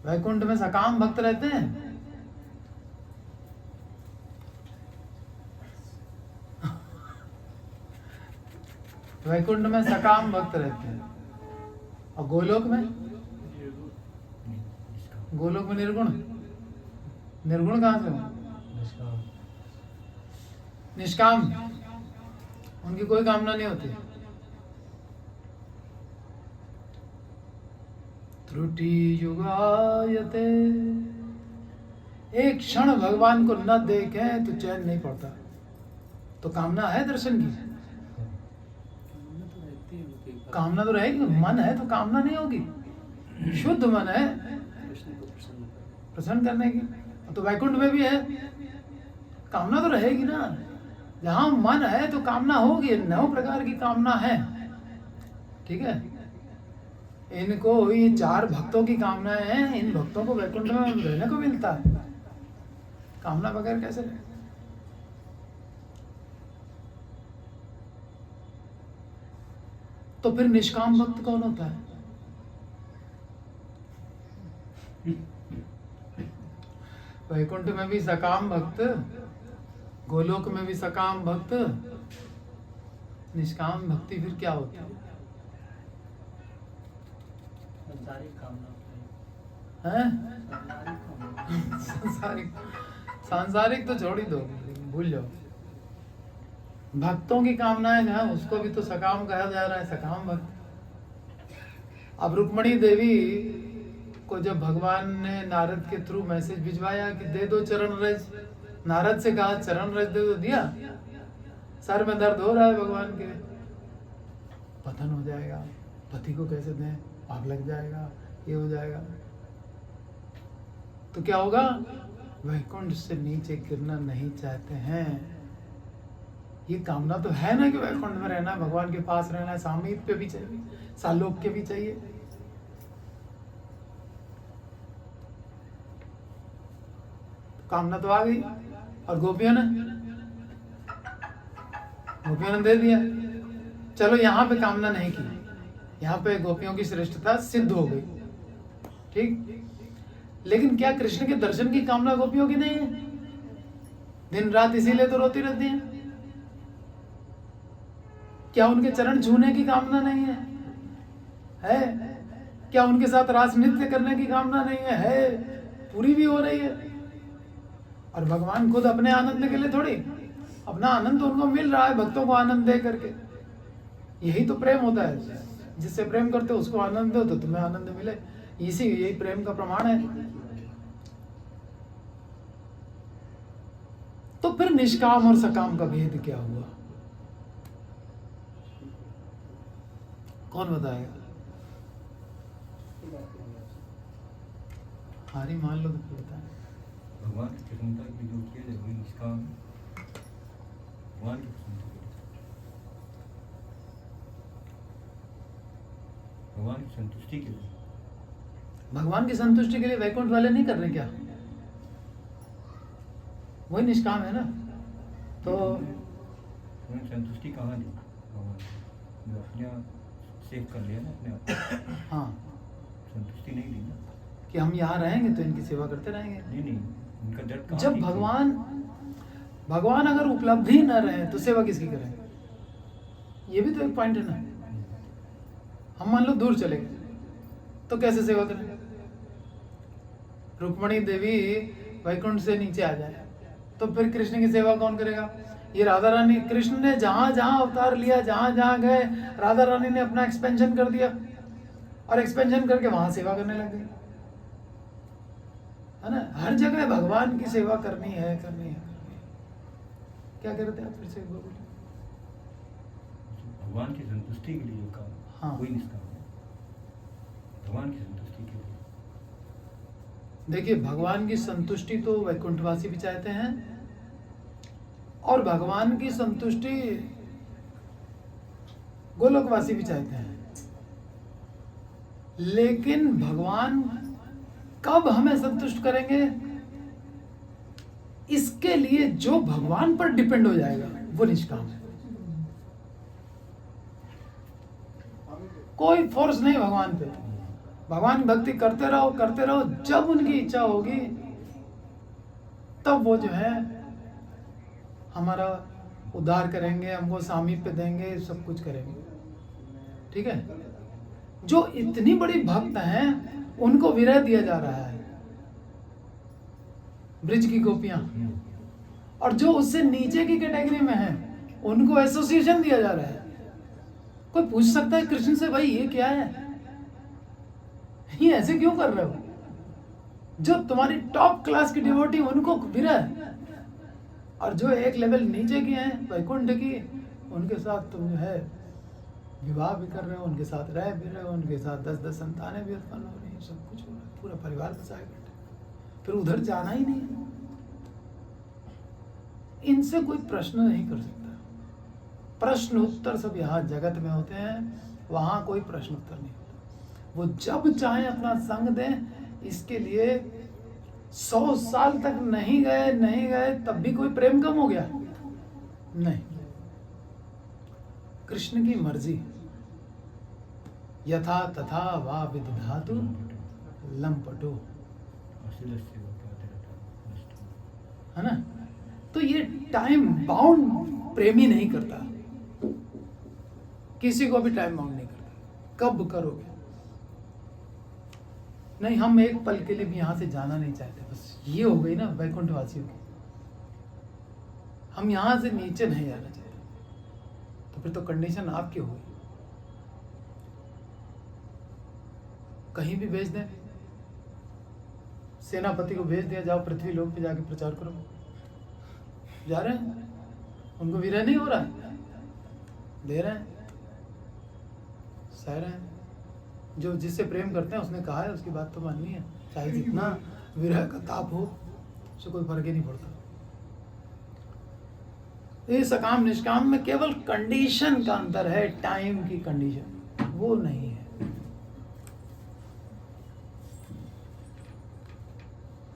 वैकुंठ में सकाम भक्त रहते हैं, वैकुंठ में सकाम भक्त रहते हैं। और गोलोक में, गोलोक में निर्गुण, निर्गुण कहाँ से हो? निष्काम, उनकी कोई कामना नहीं होती। त्रुटि युगायते, एक क्षण भगवान को न देखें तो चैन नहीं पड़ता। तो कामना है दर्शन की, कामना तो रहेगी, मन है तो कामना नहीं होगी। शुद्ध मन है प्रसन्न करने की। तो वैकुंठ में भी है, कामना तो रहेगी ना। जहां मन है तो कामना होगी, 9 प्रकार की कामना है। ठीक है, इनको ये 4 भक्तों की कामनाएं हैं, इन भक्तों को वैकुंठ में रहने को मिलता है, कामना बगैर कैसे रहे? तो फिर निष्काम भक्त कौन होता है? वैकुंठ में भी सकाम भक्त, गोलोक में भी सकाम भक्त, निष्काम भक्ति फिर क्या होती है? सांसारिक, सांसारिक तो छोड़ ही दो, भूल जाओ। भक्तों की कामनाएं जो है उसको भी तो सकाम कहा जा रहा है, सकाम भक्त। अब रुक्मणी देवी को जब भगवान ने नारद के थ्रू मैसेज भिजवाया कि दे दो चरण रज, नारद से कहा चरण रज दे दो, दिया। सर में दर्द हो रहा है भगवान के, पतन हो जाएगा, पति को कैसे दें, आग लग जाएगा, ये हो जाएगा। तो क्या होगा? वैकुंठ से नीचे गिरना नहीं चाहते हैं। ये कामना तो है ना कि वैकुंठ में रहना, भगवान के पास रहना है, सामीप्य भी चाहिए, सालोक्य भी चाहिए। कामना तो आ गई, और गोपियों ने दे दिया। चलो यहाँ पे कामना नहीं की, यहाँ पे गोपियों की श्रेष्ठता सिद्ध हो गई, ठीक। लेकिन क्या कृष्ण के दर्शन की कामना गोपियों की नहीं है? दिन रात इसीलिए तो रोती रहती हैं। क्या उनके चरण छूने की कामना नहीं है? है। क्या उनके साथ रास नृत्य करने की कामना नहीं है? है, पूरी भी हो रही है। और भगवान खुद अपने आनंद के लिए थोड़ी, अपना आनंद तो उनको मिल रहा है भक्तों को आनंद दे करके। यही तो प्रेम होता है, जिससे प्रेम करते हो उसको आनंद दो तो तुम्हें आनंद मिले, यही प्रेम का प्रमाण है। तो फिर निष्काम और सकाम का भेद क्या हुआ? कौन बताएगा? हारी मान लो तो बताए। भगवान की प्रसन्नता की जो किया जाए वही निष्काम, भगवान की प्रसन्नता, भगवान की संतुष्टि के लिए। भगवान की संतुष्टि के लिए वैकुंठ वाले नहीं कर रहे क्या? वही निष्काम है ना। तो संतुष्टि कहाँ दी भगवान? जो अपने सेव कर लिया ना अपने आप। हाँ, संतुष्टि नहीं दी ना कि हम यहाँ रहेंगे तो इनकी सेवा करते रहेंगे। नहीं, उनका डर कहाँ? जब भगवान अगर उपलब्धि न रहे तो सेवा किसकी करें? ये भी तो एक पॉइंट है ना। हम मान लो दूर चले गए तो कैसे सेवा करें? रुक्मणी देवी वैकुंठ से नीचे आ जाए तो फिर कृष्ण की सेवा कौन करेगा? ये राधा रानी, कृष्ण ने जहां जहां अवतार लिया, जहां जहां गए, राधा रानी ने अपना एक्सपेंशन कर दिया और एक्सपेंशन करके वहां सेवा करने लग गई, है ना। हर जगह भगवान की सेवा करनी है। क्या कह रहे थे आप? फिर से बोलिए। भगवान की संतुष्टि के लिए काम, हाँ, कोई निष्काम है, भगवान की संतुष्टि के लिए। देखिए, भगवान की संतुष्टि तो वैकुंठवासी भी चाहते हैं और भगवान की संतुष्टि गोलोकवासी भी चाहते हैं। लेकिन भगवान कब हमें संतुष्ट करेंगे, इसके लिए जो भगवान पर डिपेंड हो जाएगा वो निष्काम है। कोई फोर्स नहीं भगवान पे। भगवान की भक्ति करते रहो। जब उनकी इच्छा होगी तब वो जो है हमारा उद्धार करेंगे, हमको सामीप्य देंगे, सब कुछ करेंगे। ठीक है। जो इतनी बड़ी भक्त हैं उनको विरह दिया जा रहा है, ब्रिज की गोपियां, और जो उससे नीचे की कैटेगरी में हैं उनको एसोसिएशन दिया जा रहा है। कोई पूछ सकता है कृष्ण से, भाई ये क्या है, ये ऐसे क्यों कर रहे हो? जो तुम्हारी टॉप क्लास की डिवोटी उनको विरह, और जो एक लेवल नीचे की हैं वैकुंठ की, उनके साथ तुम जो है विवाह भी कर रहे हो, उनके साथ रह भी रहे हो, उनके साथ 10-10 संतानें भी उत्पन्न हो रही हैं, सब कुछ हो रहा है, पूरा परिवार बसाए बैठे, फिर उधर जाना ही नहीं है। इनसे कोई प्रश्न नहीं कर सकता। प्रश्न उत्तर सब यहाँ जगत में होते हैं, वहाँ कोई प्रश्न उत्तर नहीं होता। वो जब चाहे अपना संग दें, इसके लिए 100 साल तक नहीं गए तब भी कोई प्रेम कम हो गया? नहीं। कृष्ण की मर्जी, यथा तथा वा विदधातु लंपटो, है ना? तो ये टाइम बाउंड प्रेमी नहीं करता, किसी को भी टाइम बाउंड नहीं करता। कब करोगे? नहीं, हम एक पल के लिए भी यहां से जाना नहीं चाहते, बस ये हो गई ना वैकुंठ वासियों की, हम यहां से नीचे नहीं जाना चाहते। तो फिर तो कंडीशन आपकी होगी, कहीं भी भेज दें, सेनापति को भेज दिया, जाओ पृथ्वी लोक पे जाके प्रचार करो, जा रहे हैं, उनको विरह नहीं हो रहा है, दे रहे हैं, सह रहे हैं। जो जिससे प्रेम करते हैं उसने कहा है, उसकी बात तो माननी है, चाहे जितना विरह का ताप हो, उससे कोई फर्क ही नहीं पड़ता। ये सकाम निष्काम में केवल कंडीशन का अंतर है, टाइम की कंडीशन, वो नहीं है।